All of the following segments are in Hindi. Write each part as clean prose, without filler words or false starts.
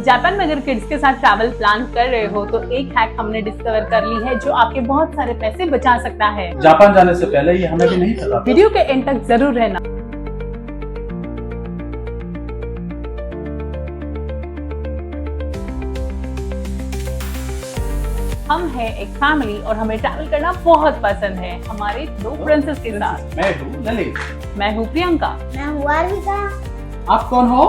जापान में अगर किड्स के साथ ट्रैवल प्लान कर रहे हो तो एक हैक हमने डिस्कवर कर ली है जो आपके बहुत सारे पैसे बचा सकता है। जापान जाने से पहले ये हमें भी नहीं पता था। वीडियो के एंड तक जरूर रहना। हम हैं एक फैमिली और हमें ट्रैवल करना बहुत पसंद है हमारे दो प्रिंसेस के साथ। मैं हूँ ललित। मैं हूँ प्रियंका। मैं हूँ अर्विका। आप कौन हो?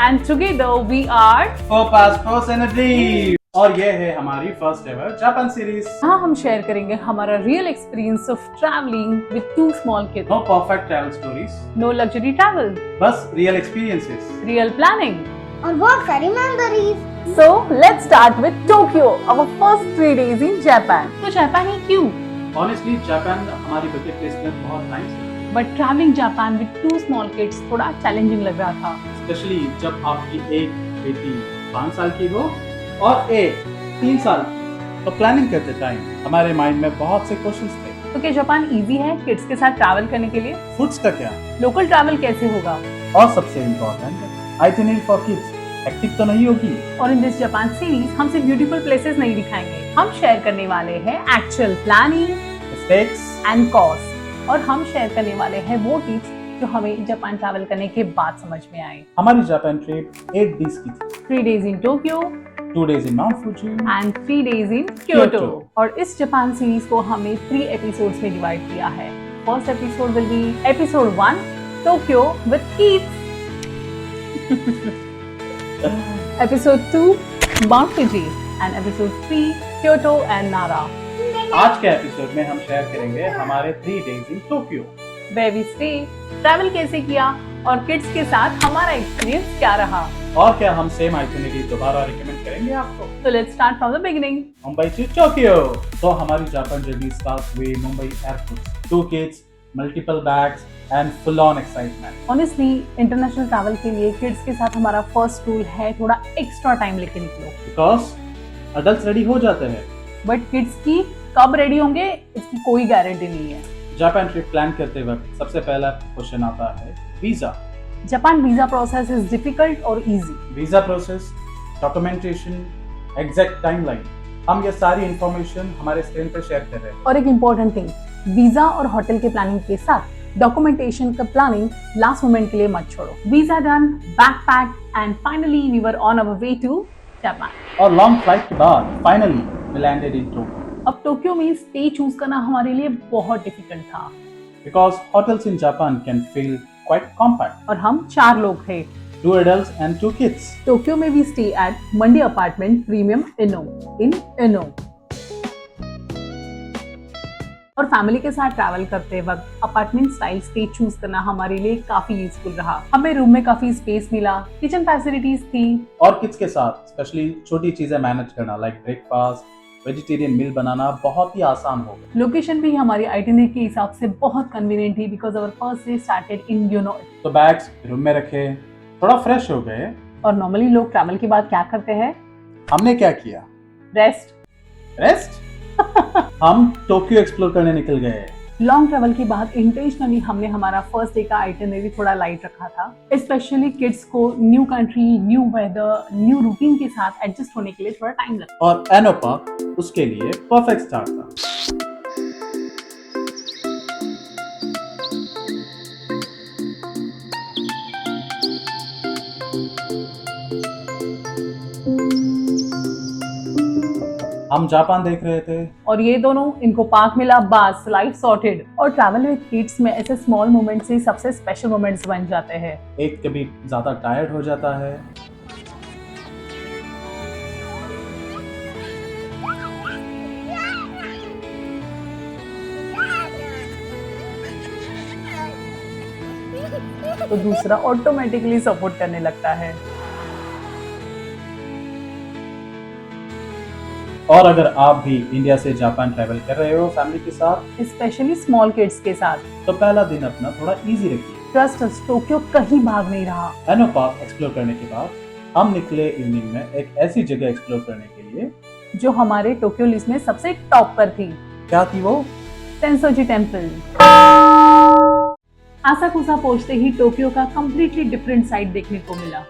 And together we are four passports and a dream. और ये है हमारी फर्स्ट एवर जापान सीरीज। यहाँ हम शेयर करेंगे हमारा real experience of travelling with two small kids. No perfect travel stories, no luxury travel, बस रियल एक्सपीरियंसेस, रियल प्लानिंग और बहुत सारी memories. So let's start with Tokyo, our first 3 days in Japan. तो जापान ही क्यों? ऑनेस्टली जापान हमारी बकेट लिस्ट में बहुत टाइम से, But traveling Japan with 2 small kids थोड़ा चैलेंजिंग लग रहा था। स्पेशली जब आपकी एक बेटी 5 साल की हो और एक 3 साल की। तो प्लानिंग करते टाइम हमारे माइंड में बहुत से क्वेश्चंस थे। तो क्या जापान इजी है किड्स के साथ ट्रैवल करने के लिए? फूड्स का क्या, लोकल ट्रैवल कैसे होगा? और सबसे important itinerary for kids hectic तो नहीं होगी। और इन दिस जापान सीरीज हम सिर्फ ब्यूटीफुल प्लेसेस नहीं दिखाएंगे, हम शेयर करने वाले हैं actual planning, mistakes and cost. और हम शेयर करने वाले हैं वो टिप्स जो हमें जापान ट्रैवल करने के बाद समझ में आए। हमारी जापान ट्रिप 8 डेज की थी। 3 days in Tokyo 2 days in Mount Fuji and 3 days in Kyoto. Kyoto. और इस जापान सीरीज को हमने 3 एपिसोड्स में डिवाइड किया है। First episode will be episode 1 Tokyo with kids, episode 2 Mount Fuji and episode 3 Kyoto and नारा। आज के एपिसोड में हम शेयर करेंगे हमारे 3 days in Tokyo, where we stay, travel कैसे किया और किड्स के साथ हमारा एक्सपीरियंस क्या रहा। और क्या हम सेम आइटिनरी दोबारा रिकमेंड करेंगे आपको। So let's start from the beginning. Mumbai to Tokyo. तो हमारी जापान जर्नी स्टार्ट हुई Mumbai airport. 2 kids, multiple bags and full on excitement. Honestly international travel के लिए किड्स के साथ हमारा फर्स्ट रूल है थोड़ा एक्स्ट्रा टाइम लेके निकलो। बिकॉज अडल्ट रेडी हो जाते हैं, बट किड्स की कब रेडी होंगे इसकी कोई गारंटी नहीं है। जापान ट्रिप प्लान करते वक्त सबसे पहला क्वेश्चन आता है visa. Japan visa process is difficult और easy. Visa process, documentation, exact timeline, हम ये सारी इंफॉर्मेशन हमारे स्क्रीन पे शेयर कर रहे हैं। और एक इम्पोर्टेंट थिंग, वीजा और होटल के प्लानिंग के साथ डॉक्यूमेंटेशन का प्लानिंग लास्ट मोमेंट के लिए मत छोड़ो। Visa done, backpack and finally we were on our way to Japan. और लॉन्ग फ्लाइट के बाद finally we landed in Tokyo. अब टोक्यो में स्टे चूज करना हमारे लिए बहुत डिफिकल्ट था because hotels in Japan can feel quite compact. और हम 4 लोग थे, 2 adults and 2 kids. टोक्यो में we stay at Mandi apartment premium in Ueno. और फैमिली के साथ ट्रैवल करते वक्त अपार्टमेंट स्टाइल स्टे चूज करना हमारे लिए काफी यूजफुल रहा। हमें रूम में काफी स्पेस मिला, किचन फैसिलिटीज थी। और किड्स के साथ स्पेशली छोटी चीजें मैनेज करना लाइक ब्रेकफास्ट, वेजिटेरियन मील बनाना बहुत ही आसान हो गया। लोकेशन भी हमारी आइटिनरी के हिसाब से बहुत कन्वीनियंट थी because our first day started in Ueno. तो बैग्स रूम में रखे, थोड़ा फ्रेश हो गए। और नॉर्मली लोग ट्रैवल के बाद क्या करते हैं? हमने क्या किया? रेस्ट। हम टोक्यो एक्सप्लोर करने निकल गए। लॉन्ग ट्रैवल के बाद इंटेंशनली हमने हमारा फर्स्ट डे का आइटिनरी थोड़ा लाइट रखा था, स्पेशली किड्स को new country, new weather, new routine के साथ एडजस्ट होने के लिए थोड़ा टाइम लगा। और एनो पार्क उसके लिए परफेक्ट स्टार्ट था। हम जापान देख रहे थे और ये दोनों, इनको पार्क मिला, बस लाइफ सॉर्टेड। और ट्रैवल विद किड्स में ऐसे स्मॉल मोमेंट्स ही सबसे स्पेशल मोमेंट्स बन जाते हैं। एक कभी ज्यादा टायर्ड हो जाता है, तो दूसरा ऑटोमेटिकली सपोर्ट करने लगता है। और अगर आप भी इंडिया से जापान ट्रैवल कर रहे हो फैमिली के साथ, स्पेशली स्मॉल किड्स के साथ, तो पहला दिन अपना थोड़ा इजी रखिए। ट्रस्ट अस, टोक्यो कहीं भाग नहीं रहा। एनो पार्क एक्सप्लोर करने के बाद हम निकले इवनिंग में एक ऐसी जगह एक्सप्लोर करने के लिए जो हमारे टोक्यो लिस्ट में सबसे टॉप पर थी। क्या थी वो? Sensoji temple. आसाकुसा पहुंचते ही टोक्यो का कंप्लीटली डिफरेंट साइड देखने को मिला।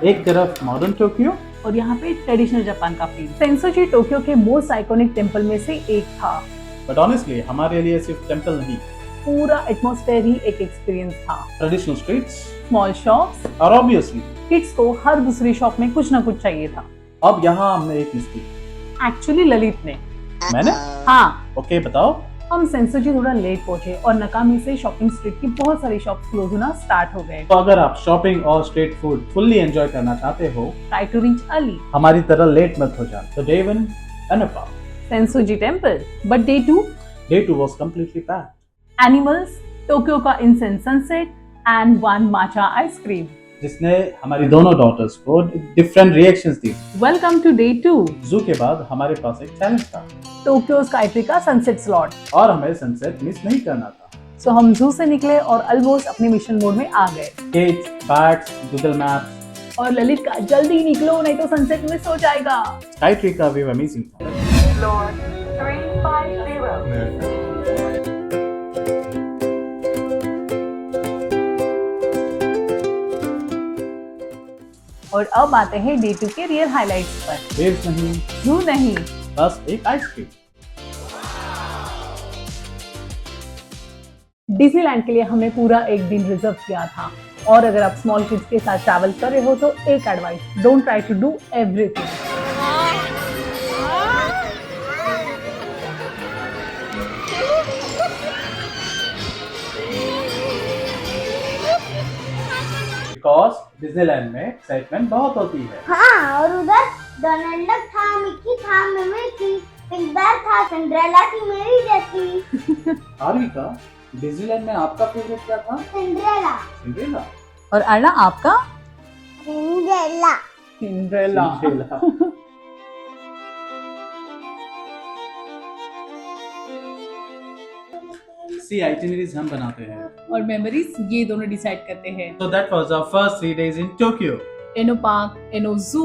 एक तरफ मॉडर्न टोक्यो और यहाँ पे ट्रेडिशनल जापान का फील। सेंसोजी टोक्यो के मोस्ट आइकॉनिक टेम्पल में से एक था। बट ऑनेस्टली हमारे लिए सिर्फ टेम्पल नहीं, पूरा एटमॉस्फेयर ही एक एक्सपीरियंस था। ट्रेडिशनल स्ट्रीट्स स्मॉल शॉप्स और ऑब्वियसली किड्स को हर दूसरी शॉप में कुछ ना कुछ चाहिए था। अब यहाँ हमने एक मिस की। एक्चुअली ललित ने। मैंने? हाँ, ओके बताओ। हम सेंसोजी थोड़ा लेट पहुंचे और नकामी से शॉपिंग स्ट्रीट की बहुत सारी शॉप्स क्लोज होना स्टार्ट हो गए। तो अगर आप शॉपिंग और स्ट्रीट फूड फुल्ली एंजॉय करना चाहते हो, ट्राई टू रीच अर्ली। हमारी तरह लेट मत हो जाना। तो डे 1 एनोपा, Sensoji temple, but day 2 day 2 was completely packed। Animals, Tokyo का incense sunset and one matcha ice cream, जिसने हमारी दोनों डॉटर्स को डिफरेंट रिएक्शंस दी। Welcome to day 2। जू के बाद हमारे पास एक चैलेंज था टोक्यो स्काईट्री का सनसेट स्लॉट। और हमें सनसेट मिस नहीं करना था। सो हम जू से निकले और ऑलमोस्ट अपने मिशन मोड में आ गए। किड्स, बैग्स, गूगल मैप्स और ललित का जल्दी निकलो नहीं तो सनसेट मिस हो जाएगा। स्काई ट्री का व्यू अमेजिंग था। Floor 350. और अब आते हैं डे 2 के रियल हाइलाइट्स पर। वेव्स नहीं, जू नहीं, बस एक आइसक्रीम। डिज्नीलैंड के लिए हमने पूरा एक दिन रिजर्व किया था। और अगर आप स्मॉल किड्स के साथ ट्रैवल कर रहे हो तो एक advice, don't try to do everything. Because Disneyland में एक्साइटमेंट बहुत होती है। हाँ, और उधर डोनाल्ड डक था, मिक्की था, मिमी थी, पिंक बेयर था, सिंड्रेला थी मेरी जैसी। आरवी का डिज्नीलैंड में आपका फेवरेट क्या था? सिंड्रेला। सिंड्रेला। और अर्ना आपका? सिंड्रेला। सिंड्रेला। सिंड्रेला। सी आइटिनरीज हम बनाते हैं। और मेमोरीज ये दोनों डिसाइड करते हैं। So that was our first 3 days in Tokyo. Ueno park, Ueno zoo,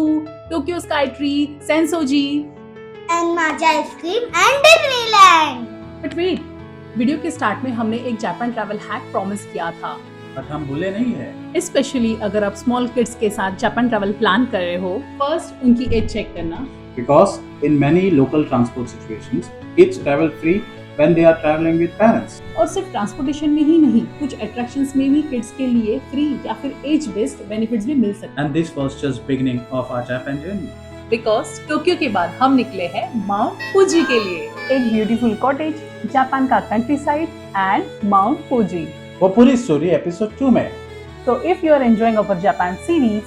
Tokyo Skytree, Sensoji. And matcha ice cream and Disneyland. But wait, video के स्टार्ट में हमने एक जापान ट्रैवल हैक प्रॉमिस किया था। बट हम भूले नहीं है। स्पेशली अगर आप स्मॉल किड्स के साथ जापान ट्रैवल प्लान कर रहे हो, फर्स्ट उनकी एज चेक करना। Because in many local transport situations, kids travel free when they are traveling with parents. और सिर्फ ट्रांसपोर्टेशन में ही नहीं, कुछ अट्रैक्शंस में भी किड्स के लिए फ्री या फिर एज बेस्ड बेनिफिट्स भी मिल सकते हैं। And this was just beginning of our Japan journey. Because Tokyo के बाद हम निकले हैं माउंट फूजी के लिए। एक ब्यूटीफुल कॉटेज, जापान का country side and mount Fuji. वो पूरी स्टोरी एपिसोड 2 में। So if you are enjoying our Japan series,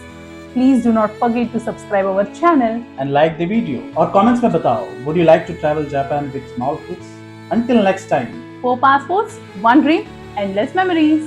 please do not forget to subscribe our channel. And like the video. और comments में बताओ, would you like to travel Japan with small kids? Until next time. 4 passports, 1 dream, endless memories.